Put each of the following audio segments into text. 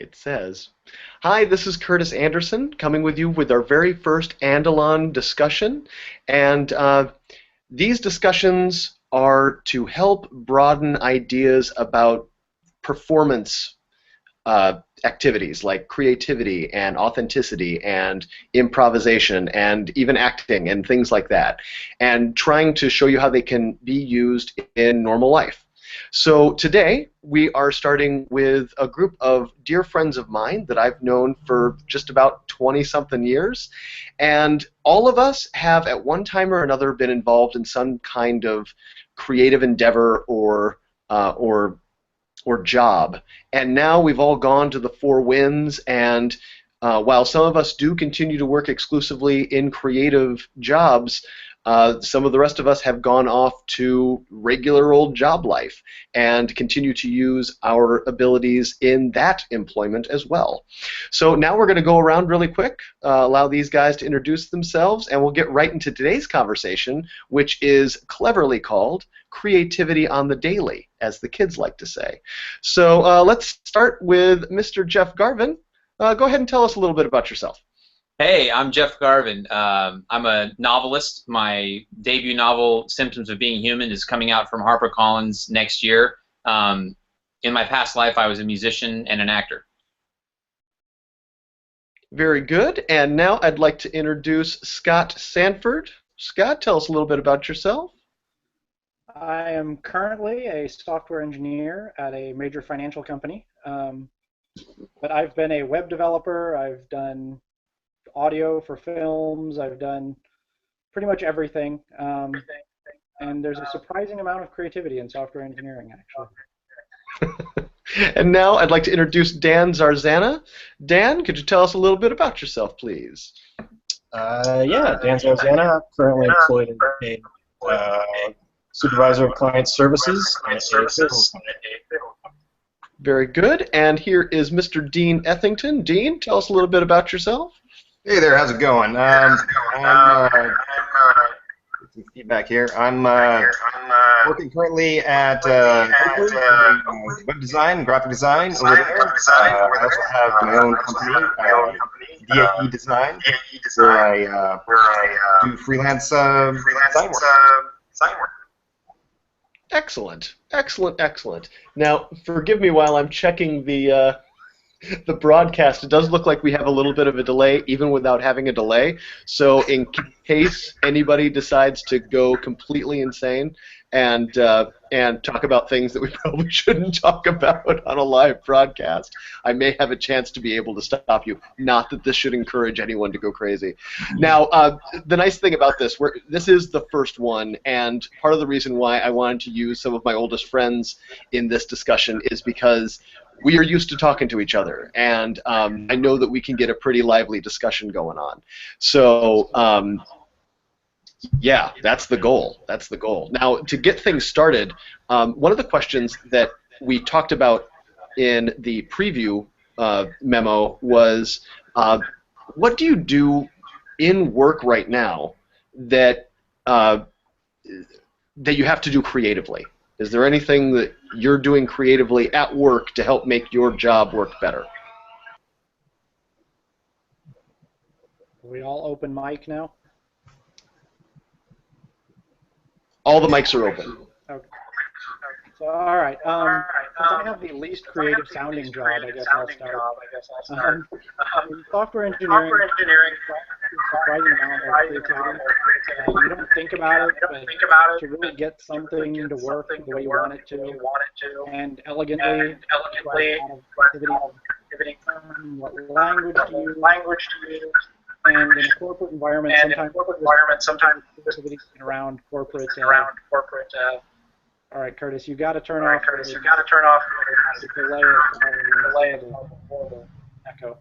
It says, "Hi, this is Curtis Andersen coming with you with our very first Andelon discussion. And these discussions are to help broaden ideas about performance activities like creativity and authenticity and improvisation and even acting and things like that, and trying to show you how they can be used in normal life. So today we are starting with a group of dear friends of mine that I've known for just about 20-something years, and all of us have at one time or another been involved in some kind of creative endeavor or job. And now we've all gone to the four winds, and while some of us do continue to work exclusively in creative jobs, some of the rest of us have gone off to regular old job life and continue to use our abilities in that employment as well. So now we're going to go around really quick, allow these guys to introduce themselves, and we'll get right into today's conversation, which is cleverly called Creativity on the Daily, as the kids like to say. So let's start with Mr. Jeff Garvin. Go ahead and tell us a little bit about yourself. Hey, I'm Jeff Garvin. I'm a novelist. My debut novel, Symptoms of Being Human, is coming out from HarperCollins next year. In my past life, I was a musician and an actor. Very good. And now I'd like to introduce Scott Sanford. Scott, tell us a little bit about yourself. I am currently a software engineer at a major financial company, but I've been a web developer. I've done audio for films. I've done pretty much everything, and there's a surprising amount of creativity in software engineering, actually. And now I'd like to introduce Dan Zarzana. Dan, could you tell us a little bit about yourself, please? Yeah, Dan Zarzana, currently employed as a supervisor of client services. Very good. And here is Mr. Dean Ethington. Dean, tell us a little bit about yourself. Hey there, how's it going? I'm some feedback here. I'm working currently at Oakley, web design, graphic design over there. I also have my own company, DAE Design, where I do freelance design work. Excellent, excellent, excellent. Now, forgive me while I'm checking the broadcast. It does look like we have a little bit of a delay, even without having a delay. So in case anybody decides to go completely insane and talk about things that we probably shouldn't talk about on a live broadcast, I may have a chance to be able to stop you. Not that this should encourage anyone to go crazy. Now, the nice thing about this is the first one, and part of the reason why I wanted to use some of my oldest friends in this discussion is because we are used to talking to each other, and I know that we can get a pretty lively discussion going on. So, yeah, that's the goal. That's the goal. Now, to get things started, one of the questions that we talked about in the preview memo was, what do you do in work right now that you have to do creatively? Is there anything that you're doing creatively at work to help make your job work better? Are we all open mic now? All the mics are open. Okay. So, all right. Since I have the least creative sounding job, I guess I'll start. In software engineering, surprising amount of creativity. You don't think about it, but to really get something to work the way you want it to, and elegantly, creativity. What language to use, and in a corporate environment, sometimes creativity around corporate. All right, Curtis, you got to turn off. The delay is horrible. Echo.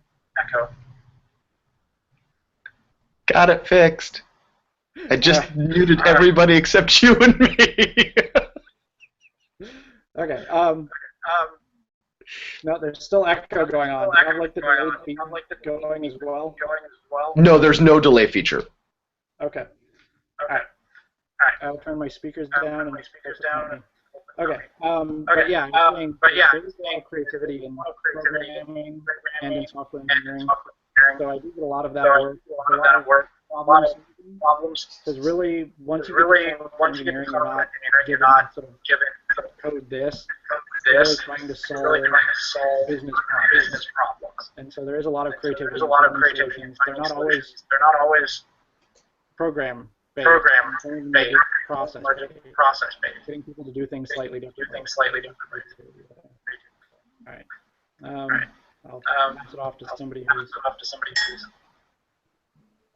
Got it fixed. I just muted everybody except you and me. Okay. No, there's still echo going on. Do you have like the delayed feedback going as well? No, there's no delay feature. Okay. All right. I'll turn my speakers down and Okay. But yeah, I'm saying there's a lot of creativity in programming and in software engineering. So I do get a lot of that work. A lot of problems. Because really, once you get to software engineering, you're not given sort of code this. You're really trying to solve business problems. And so there is a lot of creativity. Solutions. They're not always program based. Process based. Getting people to do things slightly different. All right. I'll pass it off to somebody who's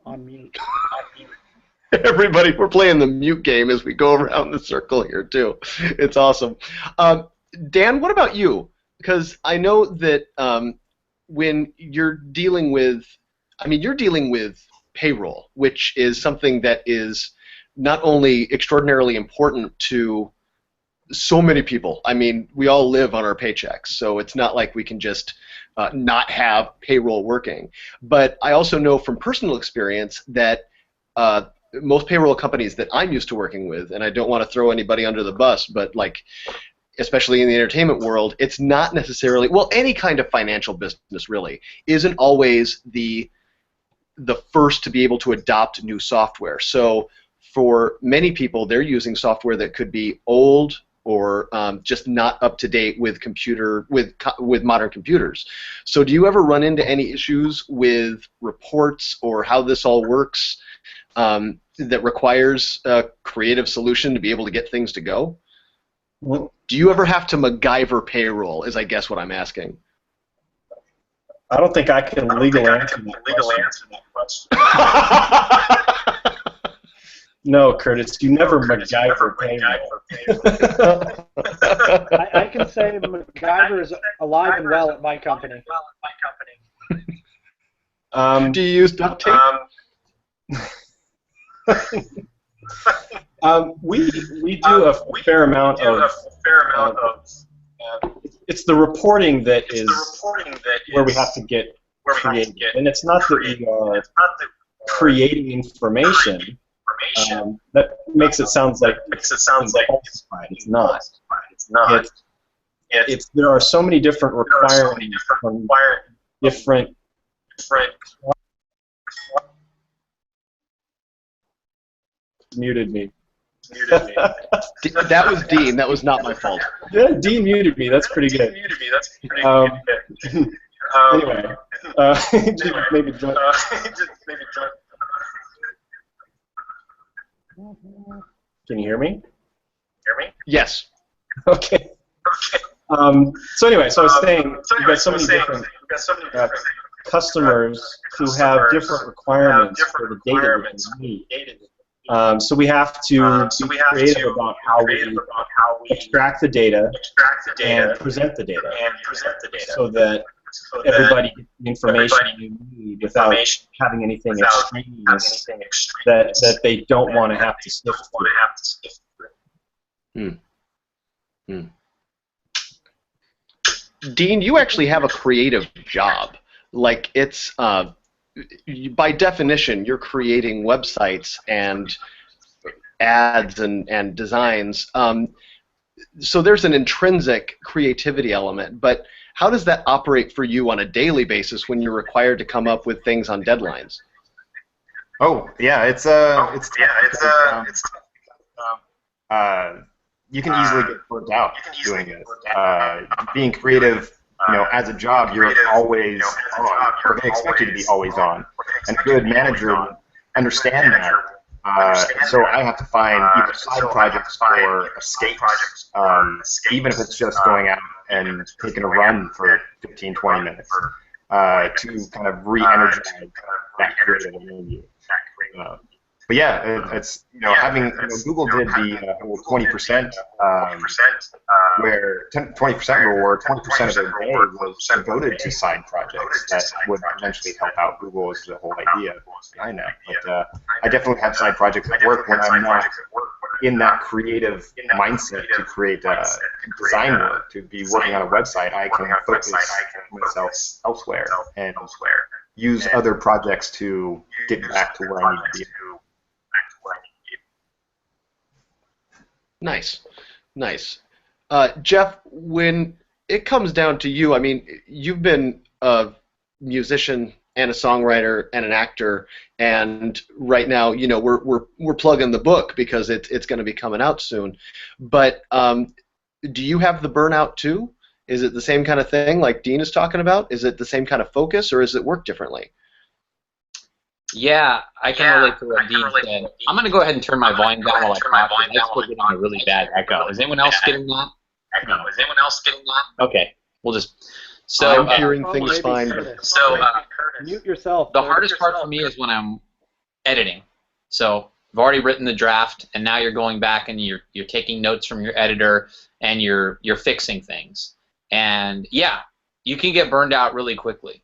on mute. Everybody, we're playing the mute game as we go around the circle here too. It's awesome. Dan, what about you? Because I know that when you're dealing with, you're dealing with payroll, which is something that is not only extraordinarily important to so many people. I mean, we all live on our paychecks, so it's not like we can just not have payroll working. But I also know from personal experience that most payroll companies that I'm used to working with, and I don't want to throw anybody under the bus, but like, especially in the entertainment world, it's not necessarily, well, any kind of financial business really isn't always the first to be able to adopt new software. So for many people, they're using software that could be old or just not up to date with modern computers. So do you ever run into any issues with reports or how this all works that requires a creative solution to be able to get things to go? Well, do you ever have to MacGyver payroll, is I guess what I'm asking? I don't think I can legally answer that question. No, Curtis, you never MacGyver payroll. I can say MacGyver is alive and well at my company. Do you use duct tape? We do a fair amount of it's the reporting that is where we have to get creative, and it's not that we are creating information. That makes it sound like falsified. It's not. It's there are so many different requirements from different. Muted me. That was Dean. That was not my fault. Yeah, Dean muted me. That's pretty good. Anyway, maybe join. Can you hear me? Yes. Okay. So anyway, so I was saying you've got so many different customers who have different requirements for the data that they need. So we have to be creative about how we extract the data and present the data so that everybody gets the information they need without having anything extraneous that they don't want to have to sift through. Dean, you actually have a creative job. Like, it's by definition, you're creating websites and ads and designs. So there's an intrinsic creativity element, but how does that operate for you on a daily basis when you're required to come up with things on deadlines? Oh yeah, you can easily get burnt out doing it. Being creative, as a job, you're always on, or they expect you to be always on, and a good manager would understand that. So I have to find either side projects or escapes, even if it's just going out and taking a run for 15, 20 minutes to kind of re-energize that creative energy. But yeah, it's having Google did the whole 20%, where 20% rule, where 20% of their day was devoted to side projects that would eventually help out Google is the whole idea behind that. But I definitely have side projects at work when I'm not in that creative mindset to create design work, to be working on a website. I can focus myself elsewhere and use other projects to get back to where I need to be. Nice, nice. Jeff, when it comes down to you, I mean, you've been a musician and a songwriter and an actor, and right now, you know, we're plugging the book because it's going to be coming out soon. But do you have the burnout too? Is it the same kind of thing like Dean is talking about? Is it the same kind of focus, or is it work differently? Yeah, I can relate to what Dean said. I'm going to go ahead and turn my volume down while I talk. I'm still getting a really bad echo. Is anyone else getting that? Okay, we'll just. So I'm hearing things fine. Mute yourself. The hardest part for me is when I'm editing. So I've already written the draft, and now you're going back and you're taking notes from your editor, and you're fixing things. And yeah, you can get burned out really quickly.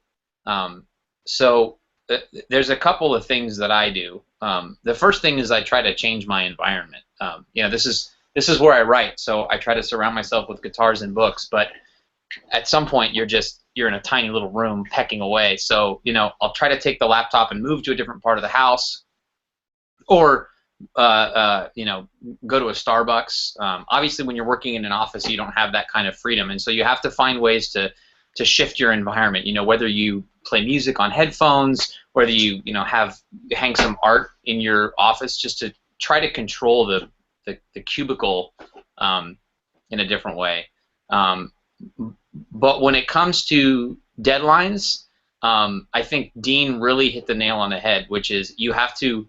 So there's a couple of things that I do. The first thing is I try to change my environment. You know, this is where I write, so I try to surround myself with guitars and books. But at some point, you're in a tiny little room pecking away. So you know, I'll try to take the laptop and move to a different part of the house, or you know, go to a Starbucks. Obviously, when you're working in an office, you don't have that kind of freedom, and so you have to find ways to shift your environment. You know, whether you play music on headphones, whether you hang some art in your office, just to try to control the cubicle in a different way. But when it comes to deadlines, I think Dean really hit the nail on the head, which is you have to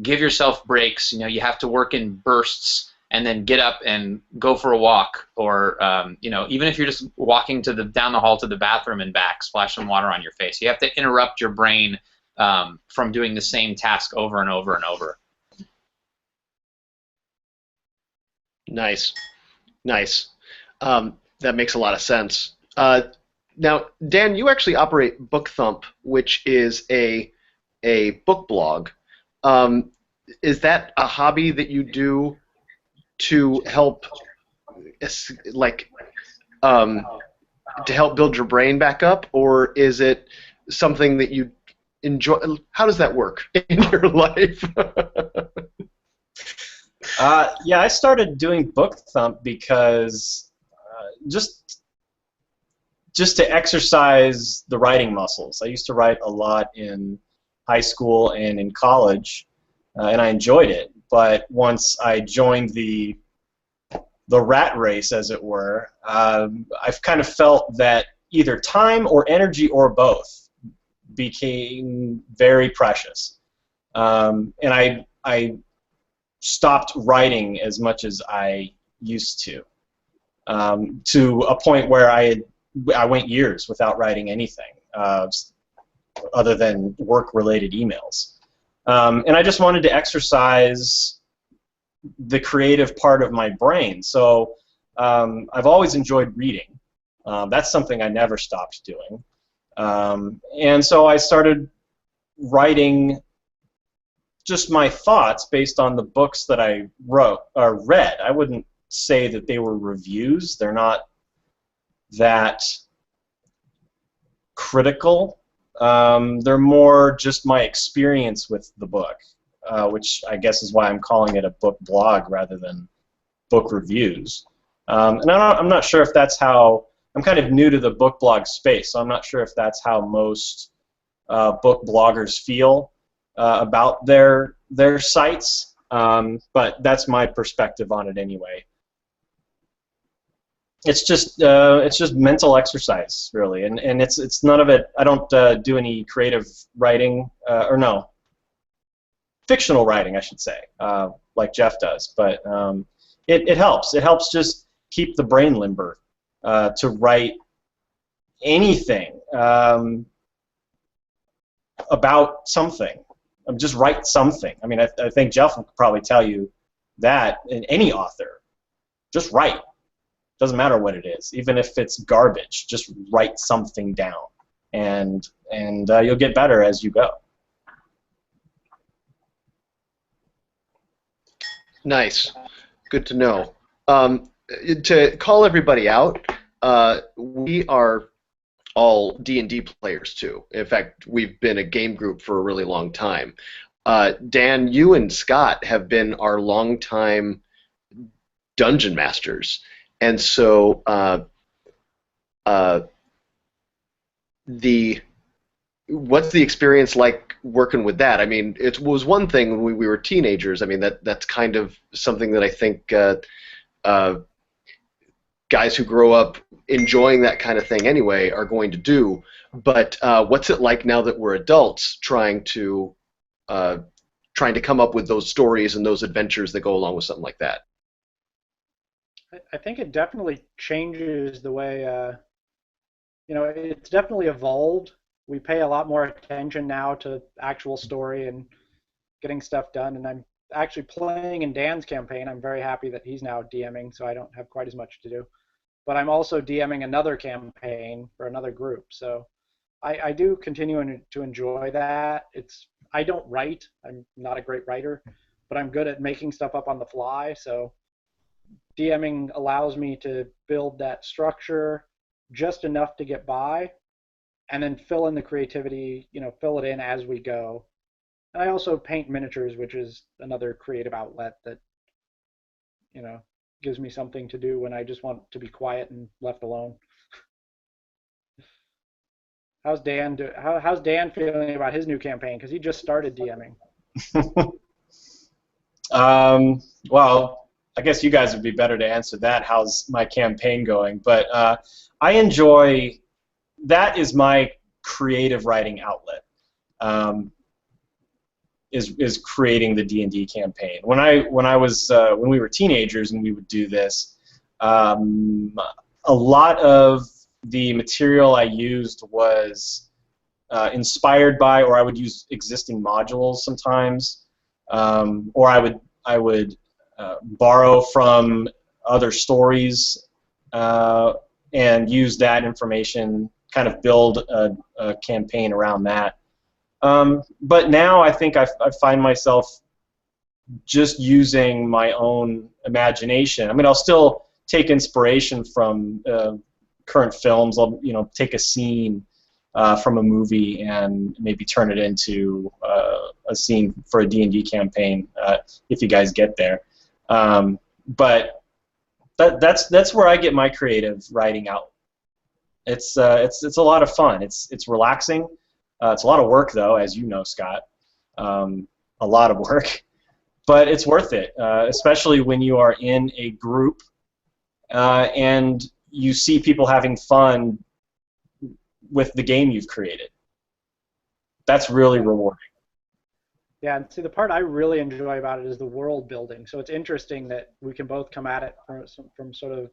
give yourself breaks. You know, you have to work in bursts and then get up and go for a walk, or you know, even if you're just walking down the hall to the bathroom and back, splash some water on your face. You have to interrupt your brain from doing the same task over and over and over. Nice, nice. That makes a lot of sense. Now, Dan, you actually operate Book Thump, which is a book blog. Is that a hobby that you do to help, like, to help build your brain back up, or is it something that you enjoy? How does that work in your life? Yeah, I started doing Book Thump because just to exercise the writing muscles. I used to write a lot in high school and in college, and I enjoyed it. But once I joined the rat race, as it were, I've kind of felt that either time or energy or both became very precious, and I stopped writing as much as I used to a point where I went years without writing anything other than work-related emails. And I just wanted to exercise the creative part of my brain. So I've always enjoyed reading. That's something I never stopped doing. And so I started writing just my thoughts based on the books that I wrote or read. I wouldn't say that they were reviews. They're not that critical. They're more just my experience with the book, which I guess is why I'm calling it a book blog rather than book reviews. And I'm not sure if that's how, I'm kind of new to the book blog space, so I'm not sure if that's how most book bloggers feel about their sites, but that's my perspective on it anyway. It's just mental exercise, really, and it's none of it. I don't do any creative writing, or no, fictional writing, I should say, like Jeff does. But it helps. It helps just keep the brain limber to write anything about something. Just write something. I mean, I think Jeff will probably tell you that in any author, just write. Doesn't matter what it is, even if it's garbage. Just write something down, and you'll get better as you go. Nice, good to know. To call everybody out, we are all D&D players too. In fact, we've been a game group for a really long time. Dan, you and Scott have been our longtime dungeon masters. And so what's the experience like working with that? I mean, it was one thing when we were teenagers. I mean, that's kind of something that I think guys who grow up enjoying that kind of thing anyway are going to do. But what's it like now that we're adults trying to come up with those stories and those adventures that go along with something like that? I think it definitely changes the way, it's definitely evolved. We pay a lot more attention now to actual story and getting stuff done. And I'm actually playing in Dan's campaign. I'm very happy that he's now DMing, so I don't have quite as much to do. But I'm also DMing another campaign for another group. So I do continue to enjoy that. I don't write. I'm not a great writer, but I'm good at making stuff up on the fly. So DMing allows me to build that structure just enough to get by, and then fill in the creativity, fill it in as we go. And I also paint miniatures, which is another creative outlet that, gives me something to do when I just want to be quiet and left alone. How's Dan feeling about his new campaign? Because he just started DMing. Well, I guess you guys would be better to answer that. How's my campaign going? But I enjoy, that is my creative writing outlet, is creating the D&D campaign. When we were teenagers and we would do this, a lot of the material I used was inspired by, or I would use existing modules sometimes, or I would borrow from other stories and use that information, kind of build a campaign around that. But now I think I find myself just using my own imagination. I mean, I'll still take inspiration from current films. I'll take a scene from a movie and maybe turn it into a scene for a D&D campaign if you guys get there. But that's where I get my creative writing out. It's a lot of fun. It's relaxing. It's a lot of work though, as you know, Scott. A lot of work, but it's worth it, especially when you are in a group and you see people having fun with the game you've created. That's really rewarding. Yeah, and see, the part I really enjoy about it is the world building. So it's interesting that we can both come at it from sort of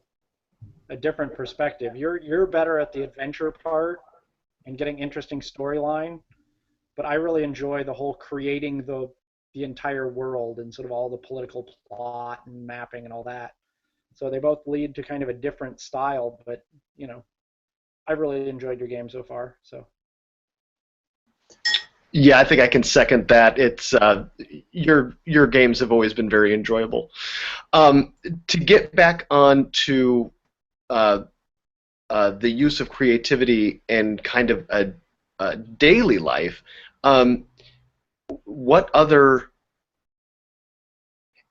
a different perspective. You're better at the adventure part and getting interesting storyline, but I really enjoy the whole creating the entire world and sort of all the political plot and mapping and all that. So they both lead to kind of a different style, but I've really enjoyed your game so far. So. Yeah, I think I can second that. It's your games have always been very enjoyable. To get back on to the use of creativity in kind of a daily life,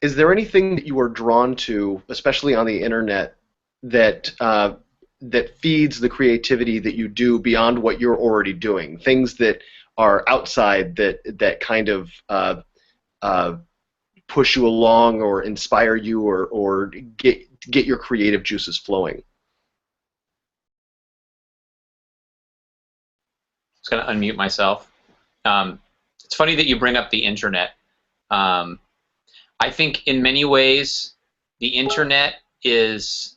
is there anything that you are drawn to, especially on the internet, that that feeds the creativity that you do beyond what you're already doing? Things that are outside that kind of push you along or inspire you or get your creative juices flowing? Just going to unmute myself. It's funny that you bring up the internet. I think in many ways the internet is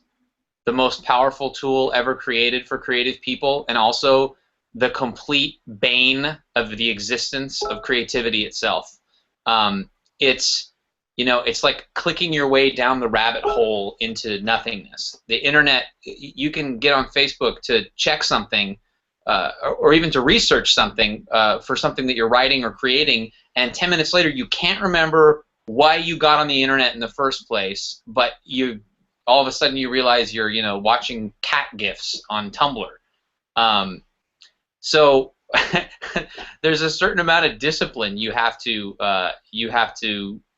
the most powerful tool ever created for creative people, and also the complete bane of the existence of creativity itself. It's like clicking your way down the rabbit hole into nothingness. The internet, you can get on Facebook to check something, or even to research something for something that you're writing or creating, and 10 minutes later you can't remember why you got on the internet in the first place, but all of a sudden you realize you're watching cat GIFs on Tumblr. So there's a certain amount of discipline you have to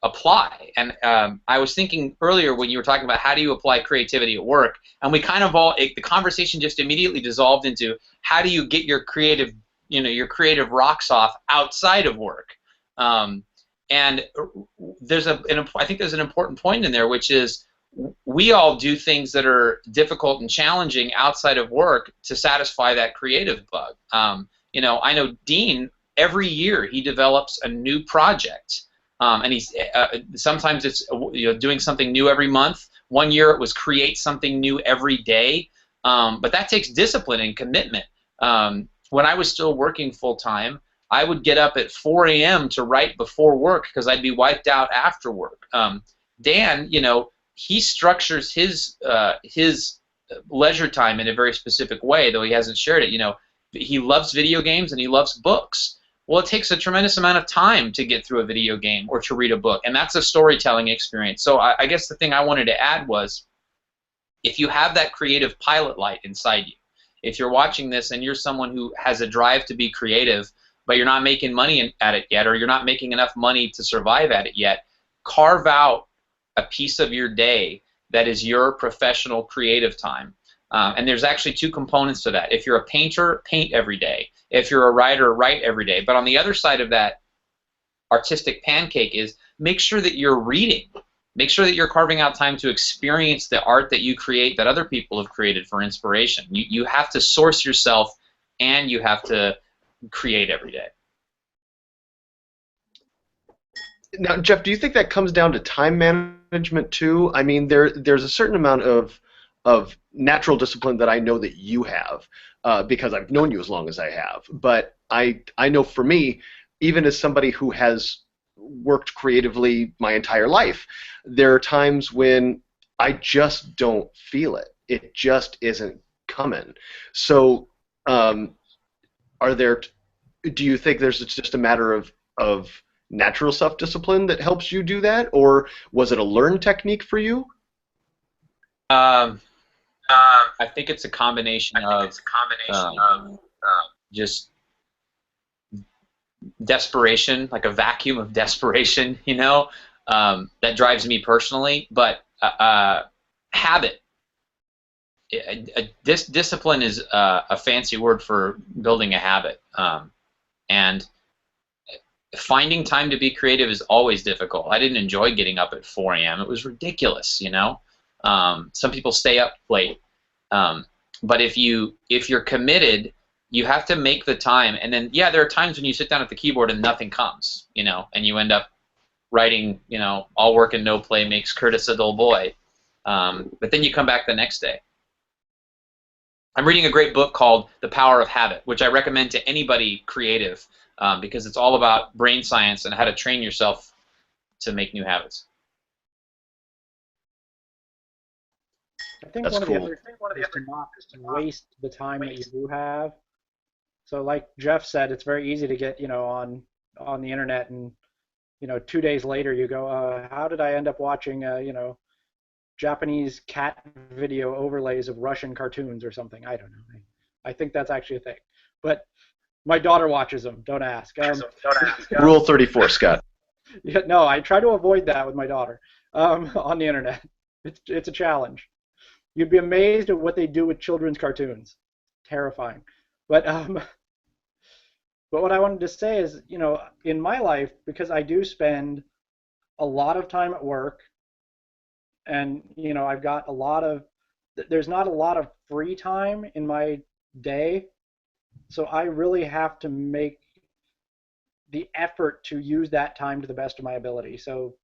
apply. And I was thinking earlier when you were talking about how do you apply creativity at work, and we kind of the conversation just immediately dissolved into how do you get your creative, your creative rocks off outside of work. And I think there's an important point in there, which is we all do things that are difficult and challenging outside of work to satisfy that creative bug. I know Dean, every year he develops a new project, and he's sometimes it's doing something new every month. One year it was create something new every day, but that takes discipline and commitment. When I was still working full time, I would get up at 4 a.m. to write before work because I'd be wiped out after work. Dan, he structures his leisure time in a very specific way, though he hasn't shared it. He loves video games and he loves books. Well, it takes a tremendous amount of time to get through a video game or to read a book, and that's a storytelling experience. So I guess the thing I wanted to add was, if you have that creative pilot light inside you, if you're watching this and you're someone who has a drive to be creative, but you're not making money at it yet, or you're not making enough money to survive at it yet, carve out a piece of your day that is your professional creative time. And there's actually two components to that. If you're a painter, paint every day. If you're a writer, write every day. But on the other side of that artistic pancake is make sure that you're reading. Make sure that you're carving out time to experience the art that you create that other people have created for inspiration. You have to source yourself, and you have to create every day. Now, Jeff, do you think that comes down to time management too? I mean, there's a certain amount of natural discipline that I know that you have because I've known you as long as I have. But I know for me, even as somebody who has worked creatively my entire life, there are times when I just don't feel it. It just isn't coming. So, do you think there's just a matter of natural self-discipline that helps you do that, or was it a learned technique for you? I think it's a combination of just desperation, like a vacuum of desperation, that drives me personally. But habit. Discipline is a fancy word for building a habit, and finding time to be creative is always difficult. I didn't enjoy getting up at 4 a.m. It was ridiculous, Some people stay up late, but if you're committed, you have to make the time. And then, yeah, there are times when you sit down at the keyboard and nothing comes, and you end up writing, all work and no play makes Curtis a dull boy. But then you come back the next day. I'm reading a great book called The Power of Habit, which I recommend to anybody creative, because it's all about brain science and how to train yourself to make new habits. I think That's one of cool. the other things is to not waste the time that you do have. So like Jeff said, it's very easy to get, on the internet, and 2 days later you go, how did I end up watching, Japanese cat video overlays of Russian cartoons or something? I don't know. I think that's actually a thing. But my daughter watches them. Don't ask. Rule 34, Scott. Yeah, no, I try to avoid that with my daughter on the internet. It's a challenge. You'd be amazed at what they do with children's cartoons. Terrifying. But what I wanted to say is, in my life, because I do spend a lot of time at work, and I've got there's not a lot of free time in my day, so I really have to make the effort to use that time to the best of my ability. So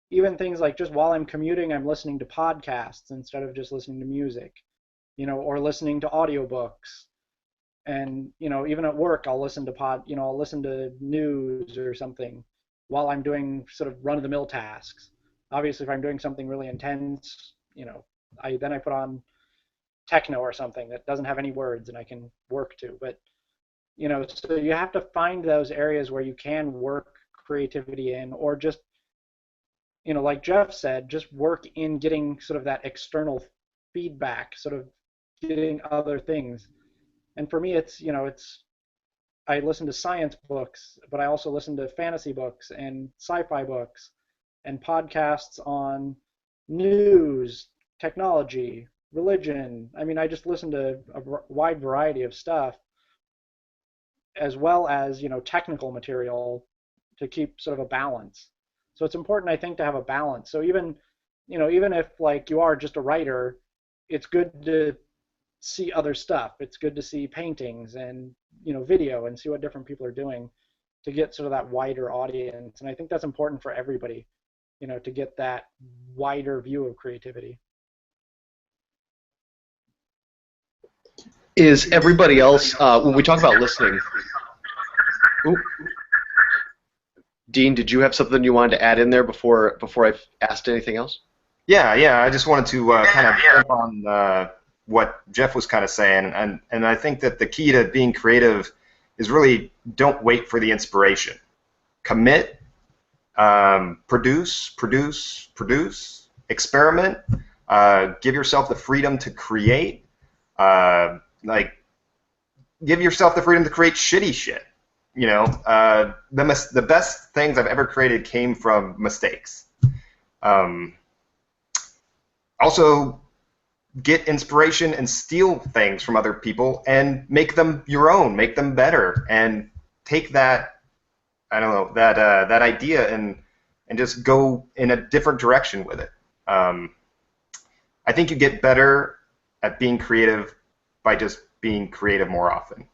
even things like just while I'm commuting, I'm listening to podcasts instead of just listening to music, or listening to audiobooks. And even at work, I'll listen to I'll listen to news or something while I'm doing sort of run-of-the-mill tasks. Obviously, if I'm doing something really intense, I put on techno or something that doesn't have any words and I can work to. But so you have to find those areas where you can work creativity in, or just like Jeff said, just work in getting sort of that external feedback, sort of getting other things. And for me, it's I listen to science books, but I also listen to fantasy books and sci-fi books, and podcasts on news, technology, religion. I mean, I just listen to a wide variety of stuff, as well as, technical material to keep sort of a balance. So it's important, I think, to have a balance. So even if like you are just a writer, it's good to see other stuff. It's good to see paintings and video and see what different people are doing to get sort of that wider audience. And I think that's important for everybody, to get that wider view of creativity. Is everybody else, when we talk about listening, ooh, Dean, did you have something you wanted to add in there before I asked anything else? Yeah, I just wanted to kind of jump on what Jeff was kind of saying, and I think that the key to being creative is really don't wait for the inspiration. Commit, produce, experiment, give yourself the freedom to create, give yourself the freedom to create shitty shit. The best things I've ever created came from mistakes. Also, get inspiration and steal things from other people and make them your own, make them better, and take that, that idea and just go in a different direction with it. I think you get better at being creative by just being creative more often.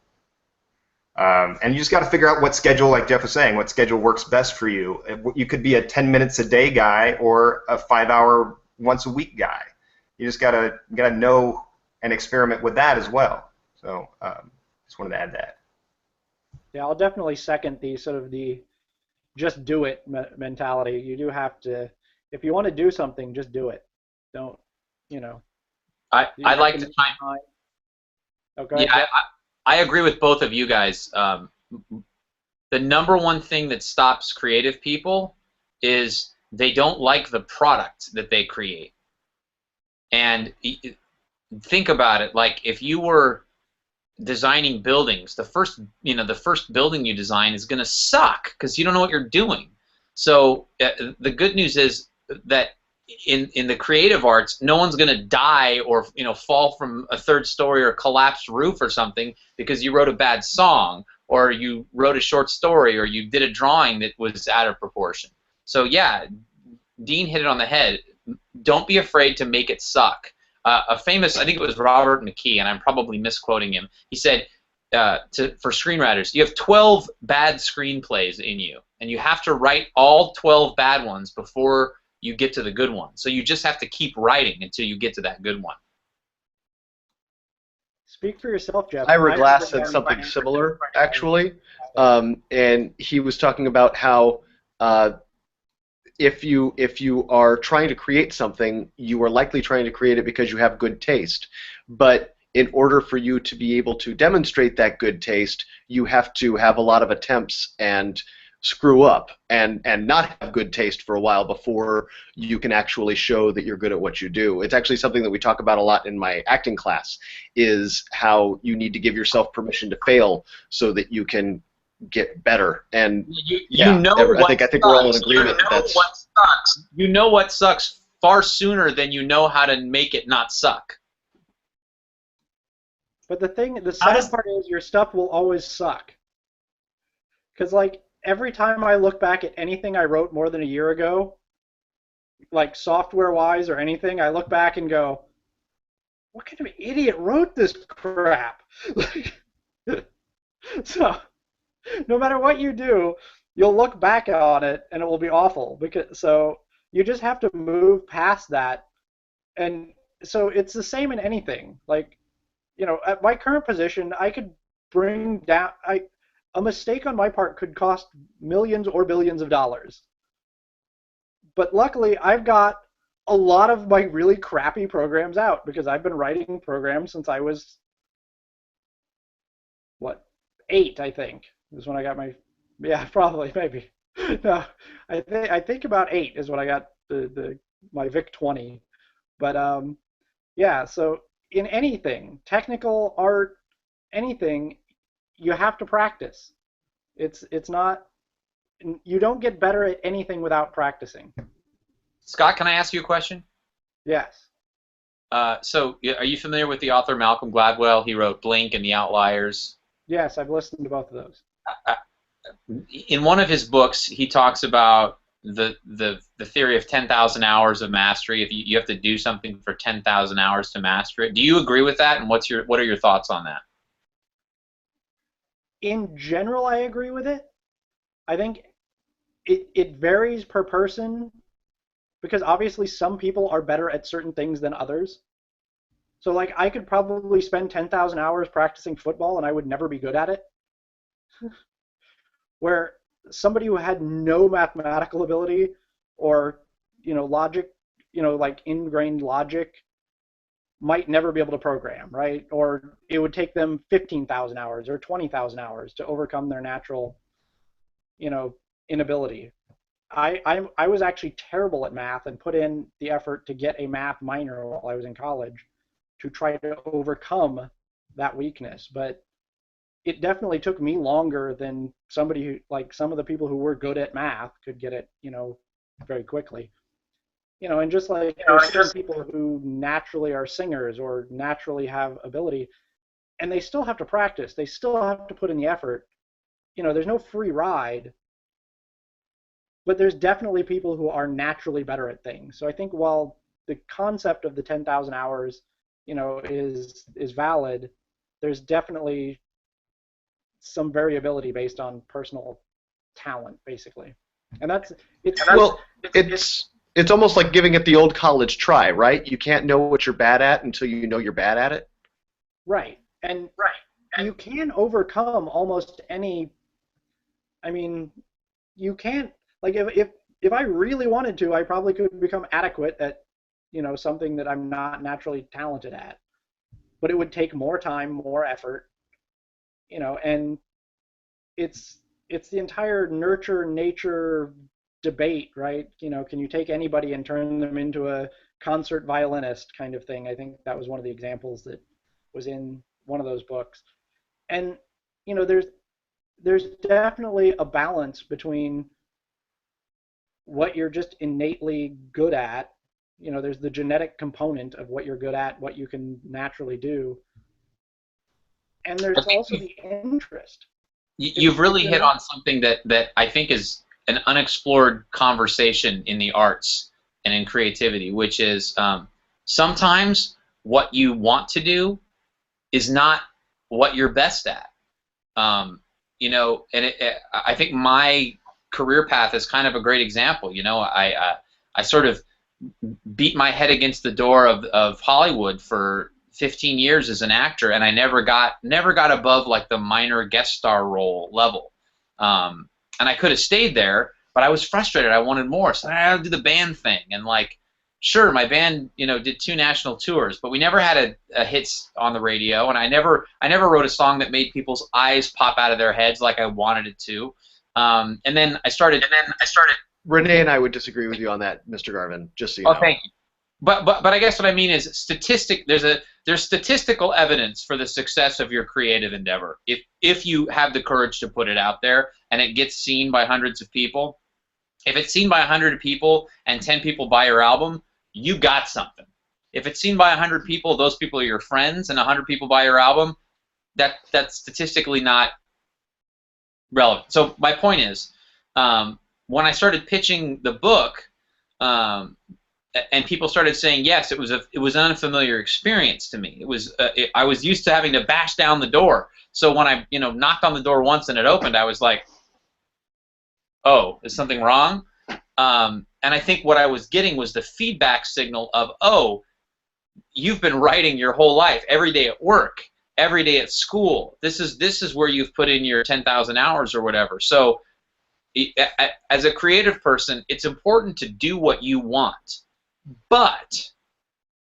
And you just got to figure out what schedule, like Jeff was saying, what schedule works best for you. You could be a 10 minutes a day guy or a 5-hour once a week guy. You just gotta know and experiment with that as well. So just wanted to add that. Yeah, I'll definitely second the sort of the just do it mentality. You do have to, if you want to do something, just do it. Don't, I like to chime. Okay. Yeah, I agree with both of you guys. The number one thing that stops creative people is they don't like the product that they create. And think about it, like if you were designing buildings, the first building you design is going to suck because you don't know what you're doing. So the good news is that in the creative arts, no one's going to die or fall from a third story or collapsed roof or something because you wrote a bad song or you wrote a short story or you did a drawing that was out of proportion. So yeah, Dean hit it on the head. Don't be afraid to make it suck. A famous, I think it was Robert McKee, and I'm probably misquoting him. He said for screenwriters, you have 12 bad screenplays in you, and you have to write all 12 bad ones before you get to the good one. So you just have to keep writing until you get to that good one. Speak for yourself, Jeff. Ira Glass said something similar, actually, and he was talking about how if you are trying to create something, you are likely trying to create it because you have good taste. But in order for you to be able to demonstrate that good taste, you have to have a lot of attempts and screw up and not have good taste for a while before you can actually show that you're good at what you do. It's actually something that we talk about a lot in my acting class, is how you need to give yourself permission to fail so that you can get better. And I think we're all in agreement. You know what sucks far sooner than you know how to make it not suck. But the sad part is your stuff will always suck. Because like every time I look back at anything I wrote more than a year ago, like software-wise or anything, I look back and go, what kind of idiot wrote this crap? So no matter what you do, you'll look back on it and it will be awful. So you just have to move past that. And so it's the same in anything. Like, at my current position, I could bring down a mistake on my part could cost millions or billions of dollars. But luckily, I've got a lot of my really crappy programs out because I've been writing programs since I was 8, I think. Is when I got my, probably, maybe. No, I think about 8 is when I got my VIC 20. But so in anything, technical, art, anything, you have to practice. It's not, you don't get better at anything without practicing. Scott, can I ask you a question? Yes. So, are you familiar with the author Malcolm Gladwell? He wrote Blink and the Outliers. Yes, I've listened to both of those. In one of his books, he talks about the theory of 10,000 hours of mastery. If you have to do something for 10,000 hours to master it. Do you agree with that? And what are your thoughts on that? In general, I agree with it. I think it varies per person, because obviously some people are better at certain things than others. So like I could probably spend 10,000 hours practicing football and I would never be good at it. Where somebody who had no mathematical ability or, logic, like ingrained logic might never be able to program, right? Or it would take them 15,000 hours or 20,000 hours to overcome their natural, inability. I was actually terrible at math and put in the effort to get a math minor while I was in college to try to overcome that weakness. But it definitely took me longer than somebody who, like some of the people who were good at math could get it, very quickly. And just like there's certain people who naturally are singers or naturally have ability, and they still have to practice. They still have to put in the effort. There's no free ride. But there's definitely people who are naturally better at things. So I think while the concept of the 10,000 hours, is valid, there's definitely some variability based on personal talent, basically. And it's almost like giving it the old college try, right? You can't know what you're bad at until you know you're bad at it. Right. And you can overcome almost any. I mean, you can't. Like if I really wanted to, I probably could become adequate at, something that I'm not naturally talented at. But it would take more time, more effort, and it's the entire nurture nature debate, right? Can you take anybody and turn them into a concert violinist kind of thing? I think that was one of the examples that was in one of those books. And there's definitely a balance between what you're just innately good at. There's the genetic component of what you're good at, what you can naturally do. And there's also the interest. You've really hit on something that I think is an unexplored conversation in the arts and in creativity, which is sometimes what you want to do is not what you're best at. And I think my career path is kind of a great example. I sort of beat my head against the door of Hollywood for 15 years as an actor, and I never got above like the minor guest star role level. And I could have stayed there, but I was frustrated. I wanted more, so I'll do the band thing. And like, sure, my band did 2 national tours, but we never had a hits on the radio, and I never wrote a song that made people's eyes pop out of their heads like I wanted it to. And then I started. Renee and I would disagree with you on that, Mr. Garvin. Just so you know. Oh, thank you. But I guess what I mean is there's statistical evidence for the success of your creative endeavor. If you have the courage to put it out there and it gets seen by hundreds of people, if it's seen by 100 people and 10 people buy your album, you got something. If it's seen by 100 people, those people are your friends, and 100 people buy your album, that's statistically not relevant. So my point is, when I started pitching the book, and people started saying yes, it was an unfamiliar experience to me. I was used to having to bash down the door. So when I knocked on the door once and it opened, I was like, oh, is something wrong? And I think what I was getting was the feedback signal of, oh, you've been writing your whole life, every day at work, every day at school. This is where you've put in your 10,000 hours or whatever. So as a creative person, it's important to do what you want. But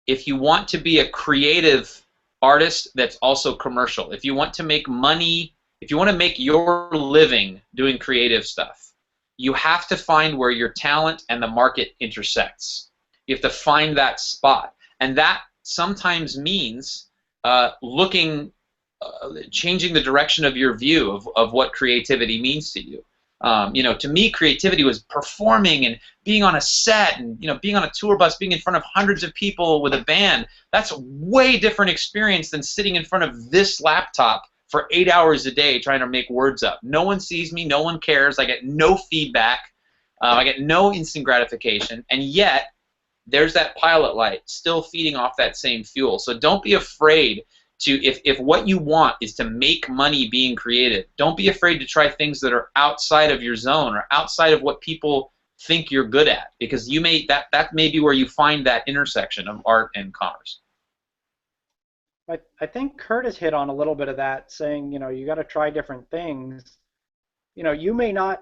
if you want to be a creative artist that's also commercial, if you want to make money, if you want to make your living doing creative stuff, you have to find where your talent and the market intersects. You have to find that spot. And that sometimes means changing the direction of your view of what creativity means to you. To me, creativity was performing and being on a set and being on a tour bus, being in front of hundreds of people with a band. That's a way different experience than sitting in front of this laptop for 8 hours a day trying to make words up. No one sees me, no one cares, I get no feedback, I get no instant gratification, and yet there's that pilot light still feeding off that same fuel. So don't be afraid to, if what you want is to make money being creative, don't be afraid to try things that are outside of your zone or outside of what people think you're good at, because that may be where you find that intersection of art and commerce. I think Curtis hit on a little bit of that, saying, you got to try different things. You may not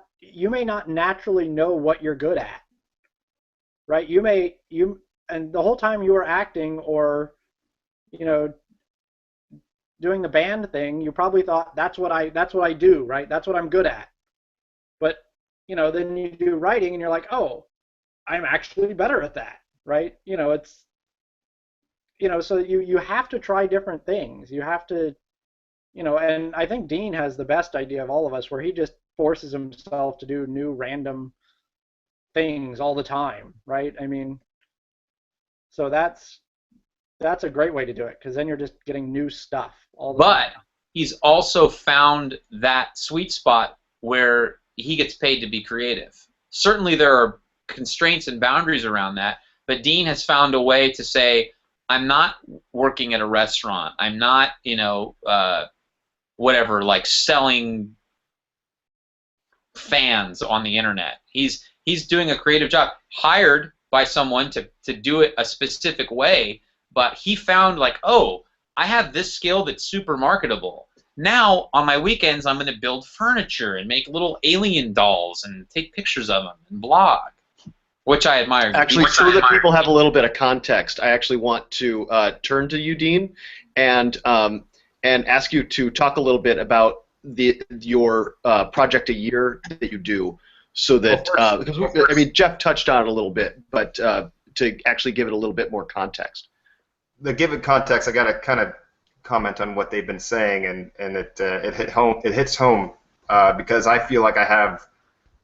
naturally know what you're good at, right? And the whole time you were acting or, doing the band thing, you probably thought that's what I do, right? That's what I'm good at. But, then you do writing and you're like, oh, I'm actually better at that, right? It's so you have to try different things. You have to, and I think Dean has the best idea of all of us, where he just forces himself to do new random things all the time, right? I mean, so that's a great way to do it, because then you're just getting new stuff all the time. But he's also found that sweet spot where he gets paid to be creative. Certainly there are constraints and boundaries around that, but Dean has found a way to say, I'm not working at a restaurant. I'm not, whatever, like selling fans on the internet. He's doing a creative job, hired by someone to do it a specific way, but he found like, oh, I have this skill that's super marketable. Now, on my weekends, I'm going to build furniture and make little alien dolls and take pictures of them and blog. Which I admire. Actually, so that people have a little bit of context, I actually want to turn to you, Dean, and ask you to talk a little bit about your project a year that you do, so that because Jeff touched on it a little bit, but to actually give it a little bit more context. To give it context, I got to kind of comment on what they've been saying, and it hits home because I feel like I have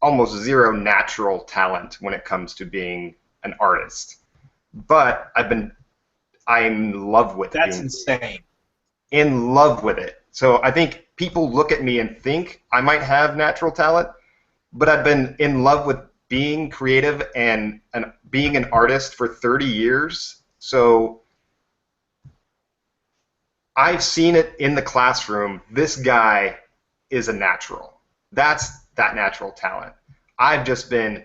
almost zero natural talent when it comes to being an artist, but I'm in love with it. That's insane. In love with it. So I think people look at me and think I might have natural talent, but I've been in love with being creative and being an artist for 30 years. So I've seen it in the classroom. This guy is a natural. That's that natural talent. I've just been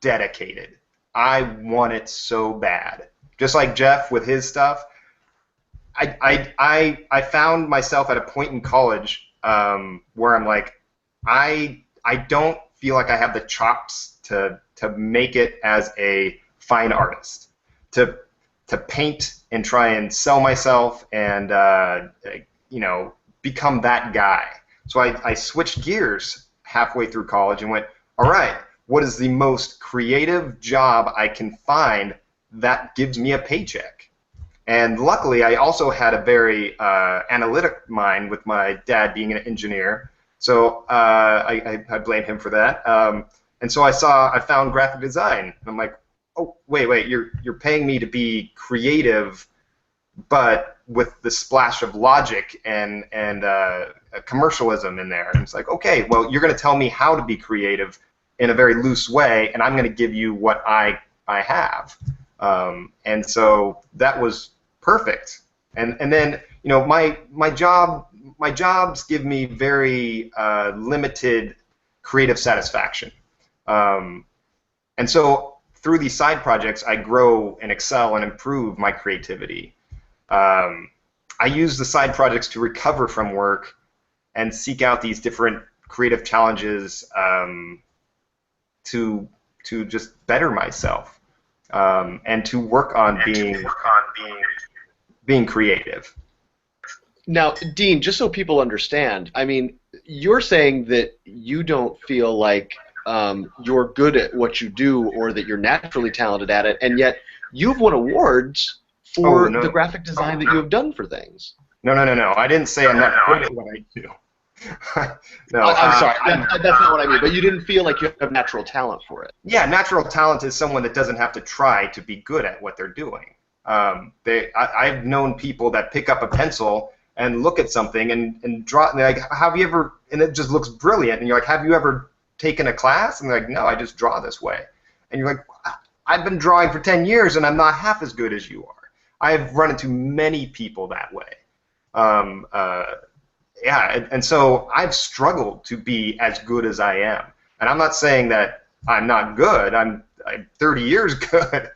dedicated. I want it so bad. Just like Jeff with his stuff. I found myself at a point in college where I'm like, I don't feel like I have the chops to make it as a fine artist, to paint and try and sell myself and become that guy. So I switched gears halfway through college and went, all right, what is the most creative job I can find that gives me a paycheck? And luckily, I also had a very analytic mind with my dad being an engineer, so I blame him for that. And so I found graphic design. And I'm like, oh, wait, you're paying me to be creative, but with the splash of logic and commercialism in there. And it's like, okay, well, you're going to tell me how to be creative in a very loose way, and I'm going to give you what I have. And so that was perfect. And then my jobs give me very limited creative satisfaction. And so through these side projects, I grow and excel and improve my creativity. I use the side projects to recover from work and seek out these different creative challenges to just better myself and to work on being creative. Now, Dean, just so people understand, I mean, you're saying that you don't feel like you're good at what you do or that you're naturally talented at it, and yet you've won awards for the graphic design that you have done for things. No. I didn't say I'm not good at what I do. No, I'm sorry. That's not what I mean. But you didn't feel like you have natural talent for it. yeah, natural talent is someone that doesn't have to try to be good at what they're doing. I've known people that pick up a pencil and look at something and draw. And they're like, have you ever? And it just looks brilliant. And you're like, have you ever taken a class? And they're like, no, I just draw this way. And you're like, I've been drawing for 10 years and I'm not half as good as you are. I've run into many people that way. Yeah, and so I've struggled to be as good as I am. And I'm not saying that I'm not good. I'm 30 years good.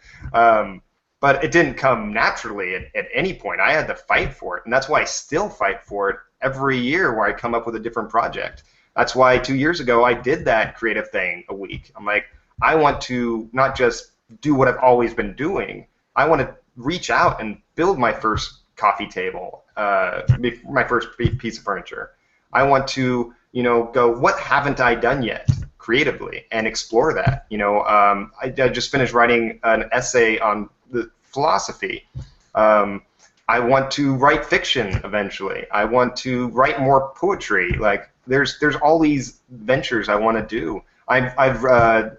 But it didn't come naturally at any point. I had to fight for it, and that's why I still fight for it every year where I come up with a different project. That's why 2 years ago I did that creative thing a week. I'm like, I want to not just do what I've always been doing. I want to reach out and build my first coffee table, my first piece of furniture. I want to, go, what haven't I done yet creatively, and explore that. I just finished writing an essay on the philosophy. I want to write fiction eventually. I want to write more poetry. Like there's all these ventures I want to do. I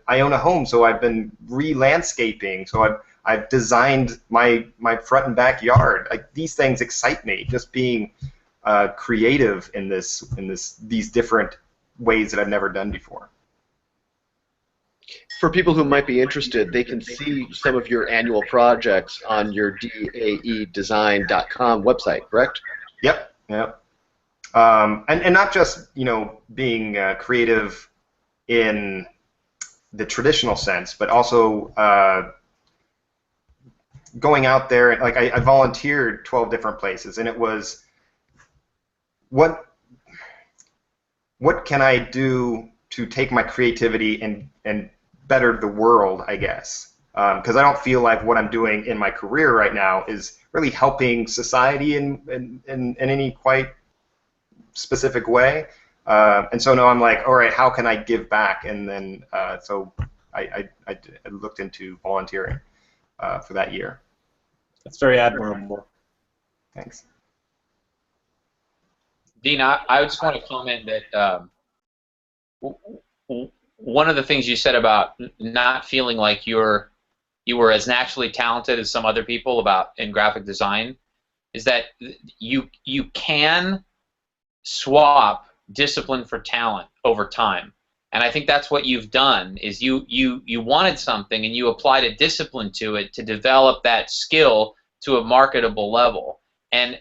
own a home, so I've been re-landscaping. So I've designed my front and backyard. Like these things excite me. Just being creative in these different ways that I've never done before. For people who might be interested, they can see some of your annual projects on your daedesign.com website, correct? Yep. And not just being creative in the traditional sense, but also going out there. Like I volunteered 12 different places, and it was what can I do to take my creativity and better the world, I guess, because I don't feel like what I'm doing in my career right now is really helping society in any quite specific way. And so now I'm like, all right, how can I give back? And then so I looked into volunteering for that year. That's very admirable. Thanks. Dean, I just want to comment that one of the things you said about not feeling like you were as naturally talented as some other people in graphic design is that you can swap discipline for talent over time. And I think that's what you've done is you wanted something and you applied a discipline to it to develop that skill to a marketable level. And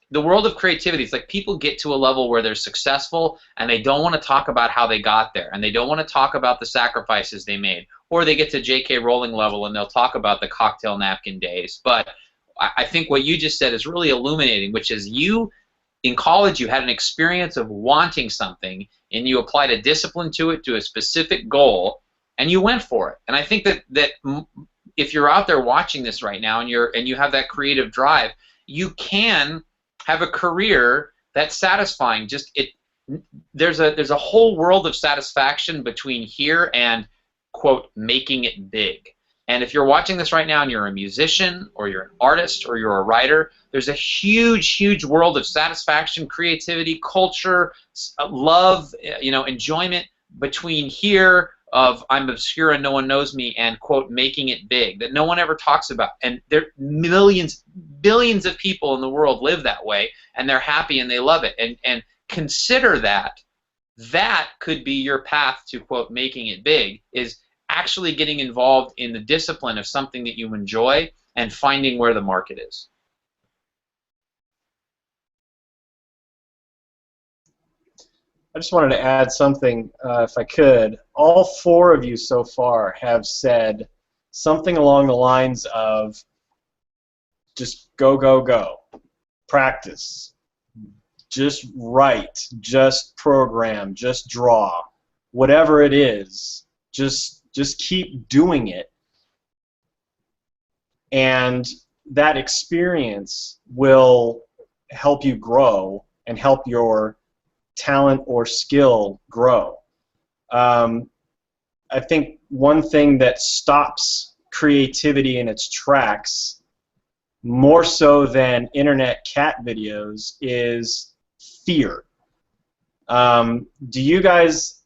the world of creativity, it's like people get to a level where they're successful and they don't want to talk about how they got there, and they don't want to talk about the sacrifices they made, or they get to J.K. Rowling level and they'll talk about the cocktail napkin days. But I think what you just said is really illuminating, which is in college you had an experience of wanting something and you applied a discipline to it, to a specific goal, and you went for it. And I think that if you're out there watching this right now and you have that creative drive, you can have a career that's satisfying. There's a whole world of satisfaction between here and, quote, making it big. And if you're watching this right now and you're a musician or you're an artist or you're a writer, there's a huge, huge world of satisfaction, creativity, culture, love, enjoyment between here of I'm obscure and no one knows me and, quote, making it big, that no one ever talks about. And there millions, billions of people in the world live that way, and they're happy and they love it. And consider that could be your path to, quote, making it big, is actually getting involved in the discipline of something that you enjoy and finding where the market is. I just wanted to add something, if I could. All four of you so far have said something along the lines of just go, go, go. Practice. Just write. Just program. Just draw. Whatever it is, just keep doing it. And that experience will help you grow and help your talent or skill grow. I think one thing that stops creativity in its tracks, more so than internet cat videos, is fear. Do you guys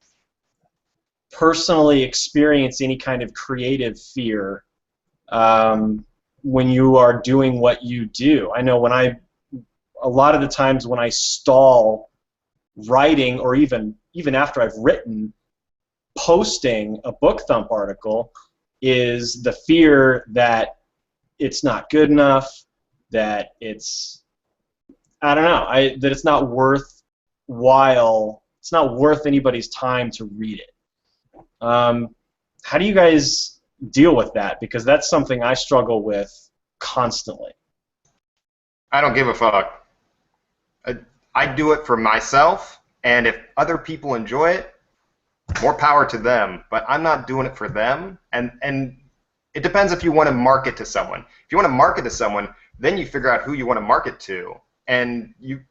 personally experience any kind of creative fear when you are doing what you do? I know a lot of the times when I stall writing, or even after I've written, posting a book thump article, is the fear that it's not good enough, that it's, I don't know, that it's not worthwhile, it's not worth anybody's time to read it. How do you guys deal with that? Because that's something I struggle with constantly. I don't give a fuck. I do it for myself, and if other people enjoy it, more power to them, but I'm not doing it for them, and it depends if you want to market to someone. If you want to market to someone, then you figure out who you want to market to, and you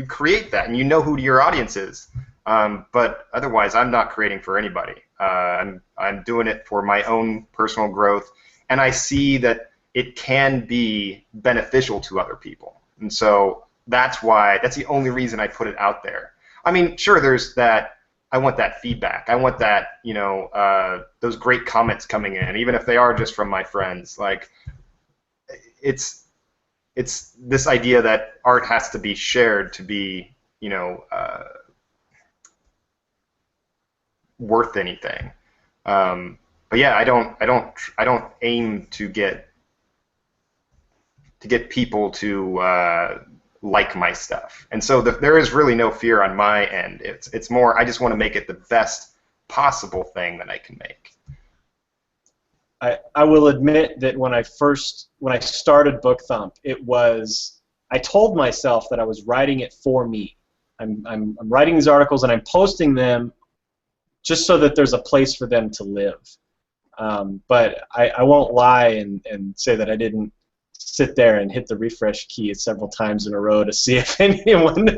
create that, and you know who your audience is. But otherwise, I'm not creating for anybody. I'm doing it for my own personal growth, and I see that it can be beneficial to other people, and so that's the only reason I put it out there. I mean, sure, there's that. I want that feedback. I want that, those great comments coming in, even if they are just from my friends. Like, it's this idea that art has to be shared to be, worth anything. But yeah, I don't aim to get people to like my stuff, and so there is really no fear on my end. It's more, I just want to make it the best possible thing that I can make. I will admit that when I started Book Thump, I told myself that I was writing it for me. I'm writing these articles and I'm posting them just so that there's a place for them to live. But I won't lie and say that I didn't sit there and hit the refresh key several times in a row to see if anyone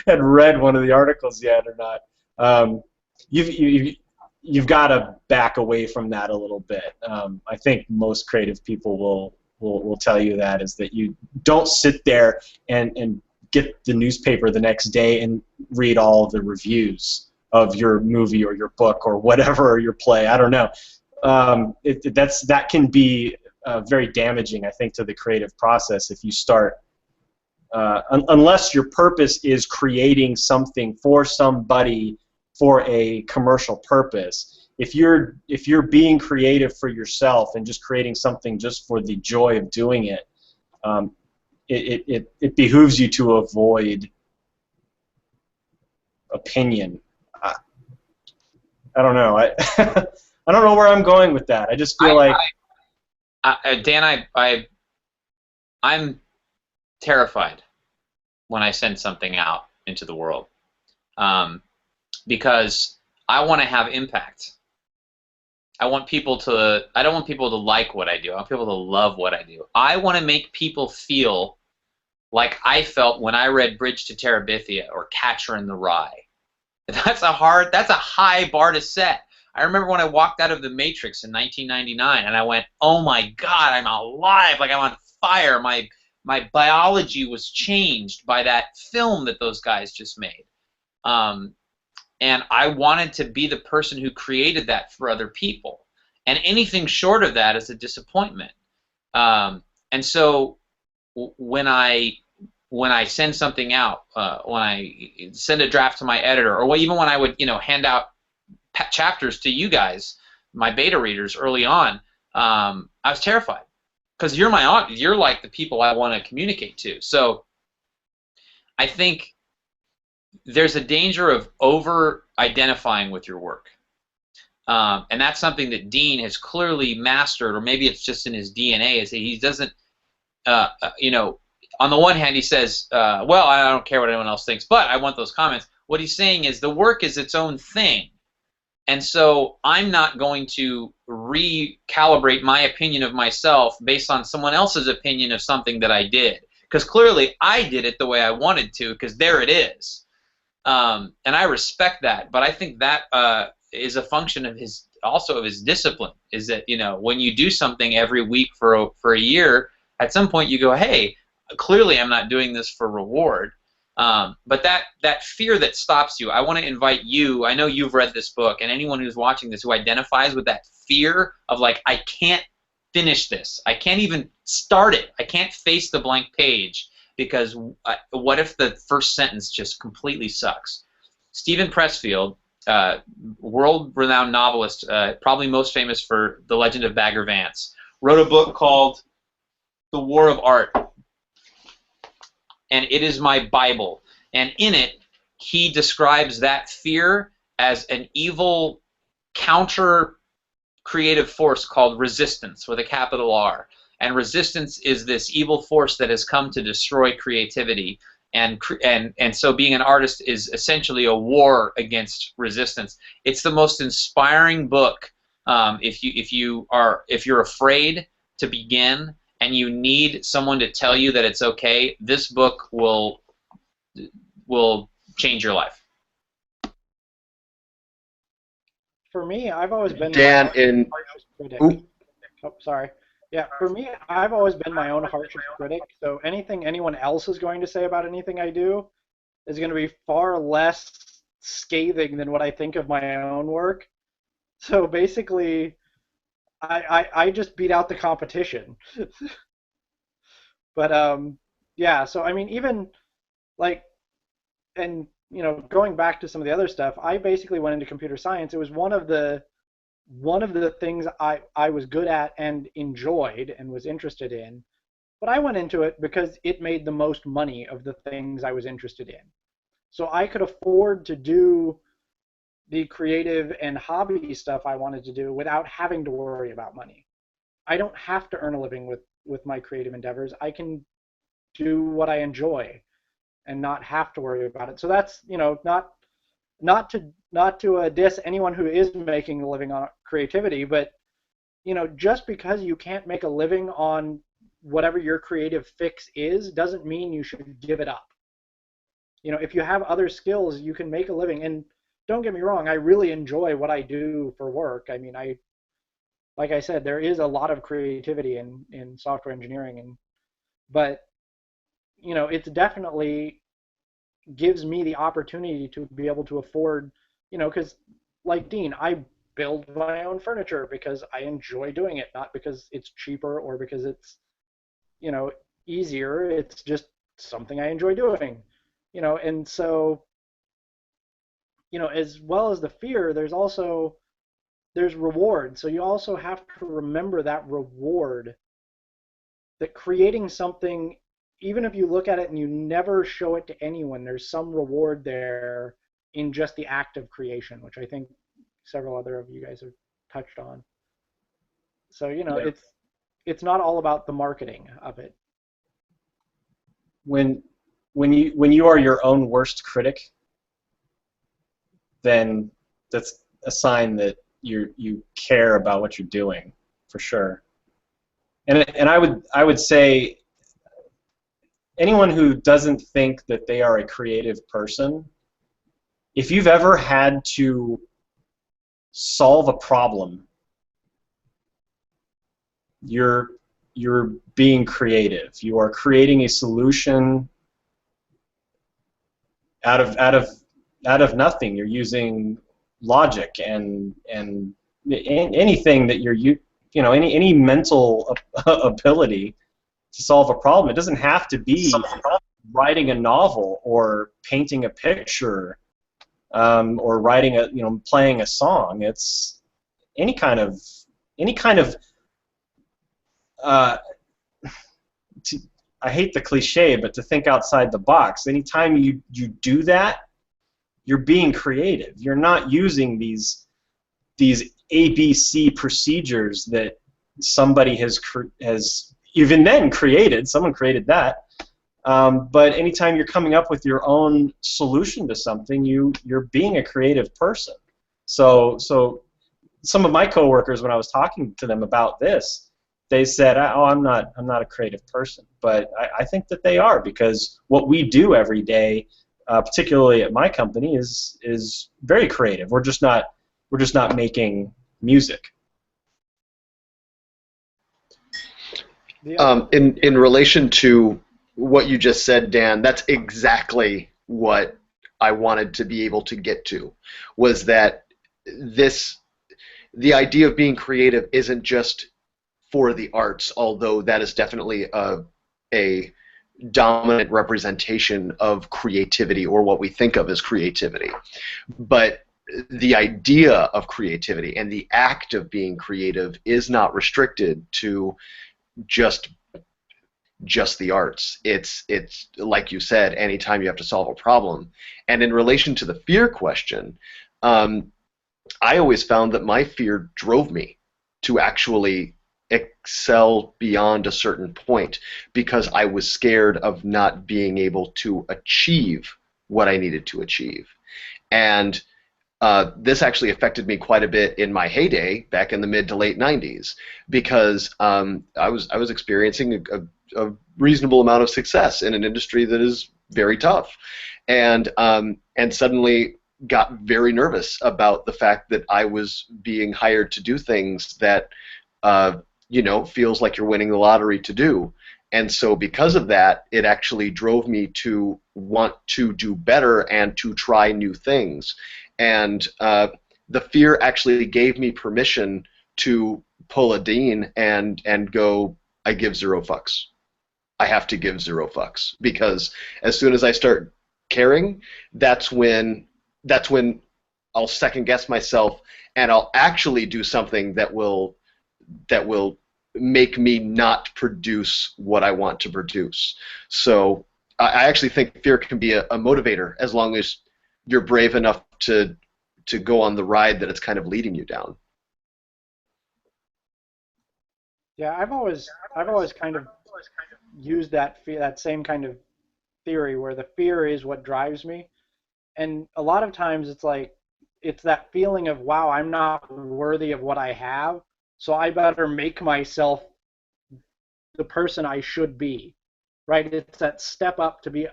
had read one of the articles yet or not. You've got to back away from that a little bit. I think most creative people will tell you that, is that you don't sit there and get the newspaper the next day and read all of the reviews of your movie or your book or whatever, or your play. I don't know. That can be very damaging, I think, to the creative process if you start, unless your purpose is creating something for somebody for a commercial purpose. If you're being creative for yourself and just creating something just for the joy of doing it, it behooves you to avoid opinion. I don't know. I don't know where I'm going with that. I just feel like. Dan, I'm terrified when I send something out into the world, because I want to have impact. I don't want people to like what I do. I want people to love what I do. I want to make people feel like I felt when I read Bridge to Terabithia or Catcher in the Rye. That's a high bar to set. I remember when I walked out of The Matrix in 1999, and I went, "Oh my God, I'm alive! Like, I'm on fire! My biology was changed by that film that those guys just made." And I wanted to be the person who created that for other people. And anything short of that is a disappointment. And so when I send something out, when I send a draft to my editor, or even when I would hand out chapters to you guys, my beta readers early on, I was terrified, because you're my audience. You're like the people I want to communicate to. So I think there's a danger of over-identifying with your work, and that's something that Dean has clearly mastered, or maybe it's just in his DNA. Is he doesn't, on the one hand he says, well, I don't care what anyone else thinks, but I want those comments. What he's saying is the work is its own thing. And so I'm not going to recalibrate my opinion of myself based on someone else's opinion of something that I did. Because clearly I did it the way I wanted to, because there it is. And I respect that. But I think that is a function of his discipline, is that, when you do something every week for a year, at some point you go, hey, clearly I'm not doing this for reward. But that fear that stops you, I want to invite you. I know you've read this book, and anyone who's watching this who identifies with that fear of like, I can't finish this, I can't even start it, I can't face the blank page because what if the first sentence just completely sucks? Stephen Pressfield, world-renowned novelist, probably most famous for The Legend of Bagger Vance, wrote a book called The War of Art. And it is my Bible. And in it, he describes that fear as an evil counter-creative force called resistance, with a capital R. And resistance is this evil force that has come to destroy creativity. And so being an artist is essentially a war against resistance. It's the most inspiring book if you're afraid to begin and you need someone to tell you that it's okay. This book will change your life. For me, I've always been Dan, harshest critic. Oh, sorry. Yeah, for me, I've always been my own harshest critic. So anything anyone else is going to say about anything I do is going to be far less scathing than what I think of my own work. So basically, I just beat out the competition. But yeah, so I mean, even like, and you know, going back to some of the other stuff, I basically went into computer science. It was one of the things I was good at and enjoyed and was interested in. But I went into it because it made the most money of the things I was interested in. So I could afford to do the creative and hobby stuff I wanted to do without having to worry about money. I don't have to earn a living with my creative endeavors. I can do what I enjoy and not have to worry about it. So that's, you know, not to diss anyone who is making a living on creativity, but you know, just because you can't make a living on whatever your creative fix is doesn't mean you should give it up. You know, if you have other skills, you can make a living. And don't get me wrong, I really enjoy what I do for work. I mean, like I said, there is a lot of creativity in software engineering, but you know, it's definitely gives me the opportunity to be able to afford, you know, because like Dean, I build my own furniture because I enjoy doing it, not because it's cheaper or because it's, you know, easier. It's just something I enjoy doing, you know. And so, you know, as well as the fear, there's reward. So you also have to remember that reward, that creating something, even if you look at it and you never show it to anyone, there's some reward there in just the act of creation, which I think several other of you guys have touched on. So, you know, yeah, it's not all about the marketing of it. When you are your own worst critic, then that's a sign that you care about what you're doing, for sure. And I would say anyone who doesn't think that they are a creative person, if you've ever had to solve a problem, you're being creative. You are creating a solution out of nothing. You're using logic and anything that you know, any mental ability to solve a problem. It doesn't have to be writing a novel or painting a picture or writing playing a song. It's any kind of I hate the cliche, but to think outside the box. Anytime you do that, you're being creative. You're not using these ABC procedures that somebody has even then created. Someone created that. But anytime you're coming up with your own solution to something, you're being a creative person. So some of my coworkers, when I was talking to them about this, they said, "Oh, I'm not a creative person," but I think that they are, because what we do every day, particularly at my company, is very creative. We're just not making music. In relation to what you just said, Dan. That's exactly what I wanted to be able to get to, was that the idea of being creative isn't just for the arts, although that is definitely a dominant representation of creativity, or what we think of as creativity. But the idea of creativity and the act of being creative is not restricted to just the arts. It's like you said, anytime you have to solve a problem. And in relation to the fear question, I always found that my fear drove me to actually excel beyond a certain point, because I was scared of not being able to achieve what I needed to achieve. And this actually affected me quite a bit in my heyday back in the mid to late 90s, because I was experiencing a reasonable amount of success in an industry that is very tough, and suddenly got very nervous about the fact that I was being hired to do things that feels like you're winning the lottery to do. And so because of that, it actually drove me to want to do better and to try new things. And the fear actually gave me permission to pull a Dean and go, I give zero fucks. I have to give zero fucks, because as soon as I start caring, that's when I'll second guess myself, and I'll actually do something that will make me not produce what I want to produce. So I actually think fear can be a motivator, as long as you're brave enough to go on the ride that it's kind of leading you down. Yeah, I've always kind of used that same kind of theory, where the fear is what drives me. And a lot of times it's that feeling of, wow, I'm not worthy of what I have, so I better make myself the person I should be, right? It's that step up to be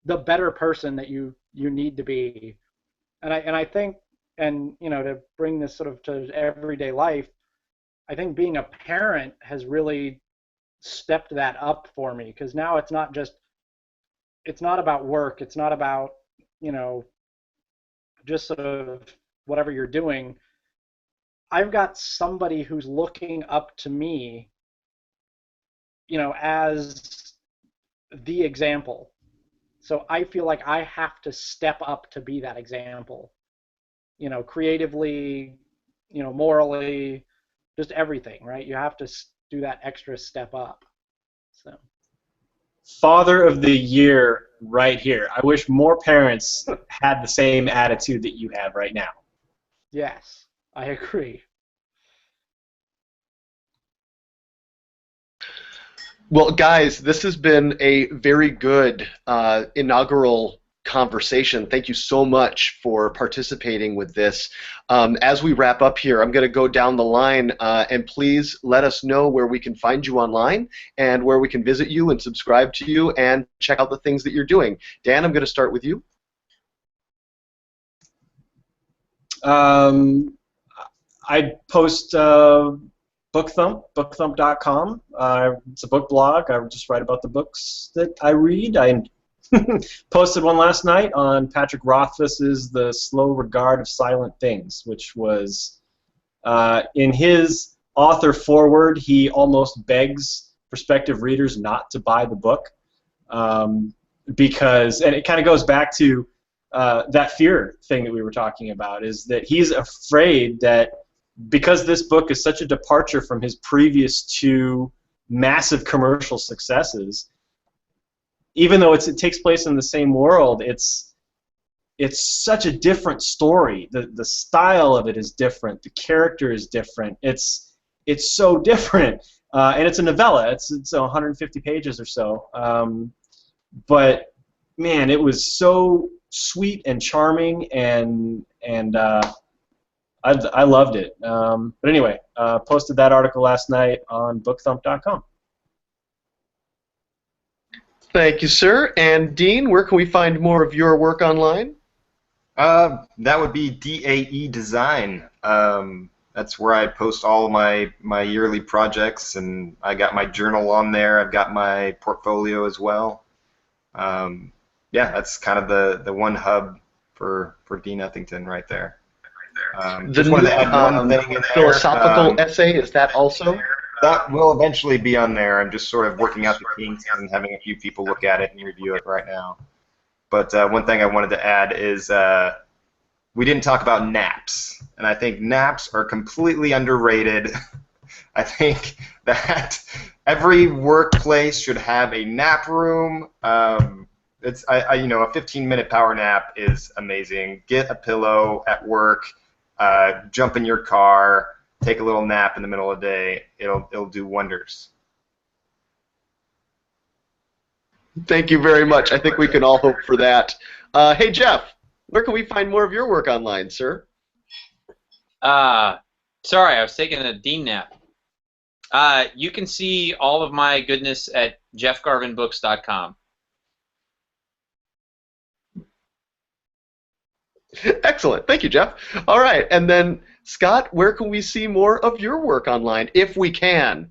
the better person that you need to be. And I think, and to bring this sort of to everyday life, I think being a parent has really stepped that up for me, because now it's not about work, it's not about just sort of whatever you're doing. I've got somebody who's looking up to me, as the example. So I feel like I have to step up to be that example, creatively, morally, just everything, right? You have to do that extra step up. So. Father of the Year right here. I wish more parents had the same attitude that you have right now. Yes, I agree. Well, guys, this has been a very good inaugural conversation. Thank you so much for participating with this. As we wrap up here, I'm going to go down the line, and please let us know where we can find you online and where we can visit you and subscribe to you and check out the things that you're doing. Dan, I'm going to start with you. I post Book Thump, bookthump.com. It's a book blog. I just write about the books that I read. I posted one last night on Patrick Rothfuss's The Slow Regard of Silent Things, which was, in his author foreword, he almost begs prospective readers not to buy the book, because, and it kind of goes back to that fear thing that we were talking about, is that he's afraid that because this book is such a departure from his previous two massive commercial successes, even though it takes place in the same world, it's such a different story. The style of it is different. The character is different. It's so different, and it's a novella. It's 150 pages or so. But man, it was so sweet and charming, and I loved it. But anyway, posted that article last night on bookthump.com. Thank you, sir. And Dean, where can we find more of your work online? That would be DAE Design. That's where I post all of my yearly projects, and I got my journal on there. I've got my portfolio as well. Yeah, that's kind of the one hub for Dean Ethington right there. Just wanted to add one thing in there. Philosophical essay, is that also? That will eventually be on there. I'm just sort of working out the kinks and having a few people look at it and review it right now. But one thing I wanted to add is we didn't talk about naps, and I think naps are completely underrated. I think that every workplace should have a nap room. It's you know, a 15-minute power nap is amazing. Get a pillow at work, jump in your car, take a little nap in the middle of the day. It'll do wonders. Thank you very much. I think we can all hope for that. Hey, Jeff, where can we find more of your work online, sir? Sorry, I was taking a Dean nap. You can see all of my goodness at jeffgarvinbooks.com. Excellent. Thank you, Jeff. All right. And then, Scott, where can we see more of your work online, if we can?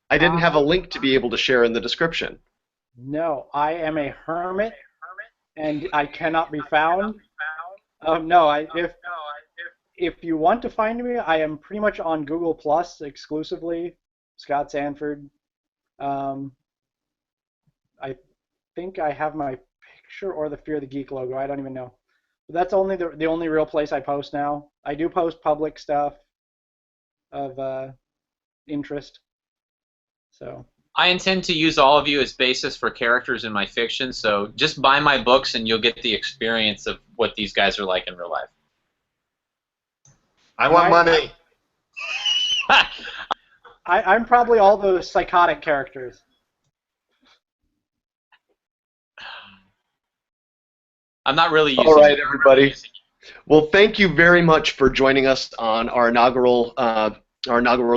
I didn't have a link to be able to share in the description. No, I am a hermit, and I cannot be found. No, if you want to find me, I am pretty much on Google Plus exclusively. Scott Sanford. I think I have my picture or the Fear the Geek logo. I don't even know. But that's only the only real place I post now. I do post public stuff of interest. So. I intend to use all of you as basis for characters in my fiction, so just buy my books and you'll get the experience of what these guys are like in real life. I want money. I'm probably all those psychotic characters. I'm not really using All right, everybody. Well, thank you very much for joining us on our inaugural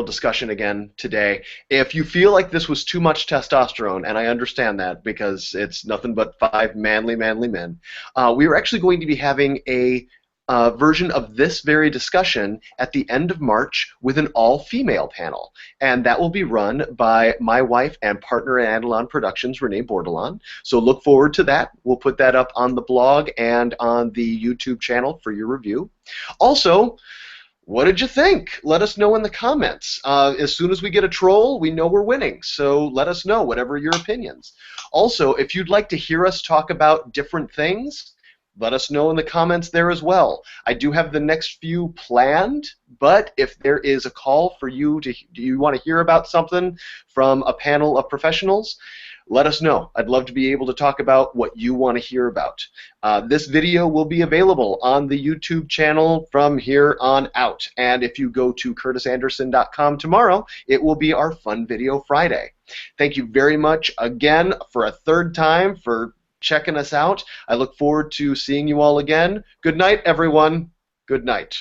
discussion again today. If you feel like this was too much testosterone, and I understand that because it's nothing but 5 manly men, we are actually going to be having a version of this very discussion at the end of March with an all-female panel, and that will be run by my wife and partner at Andelon Productions, Renee Bordelon. So look forward to that. We'll put that up on the blog and on the YouTube channel for your review. Also, what did you think? Let us know in the comments. As soon as we get a troll, we know we're winning, so let us know, whatever your opinions. Also, if you'd like to hear us talk about different things, let us know in the comments there as well. I do have the next few planned, but if there is a call for you do you want to hear about something from a panel of professionals, let us know. I'd love to be able to talk about what you want to hear about. This video will be available on the YouTube channel from here on out. And if you go to curtisandersen.com tomorrow, it will be our Fun Video Friday. Thank you very much again for a third time for checking us out. I look forward to seeing you all again. Good night, everyone. Good night.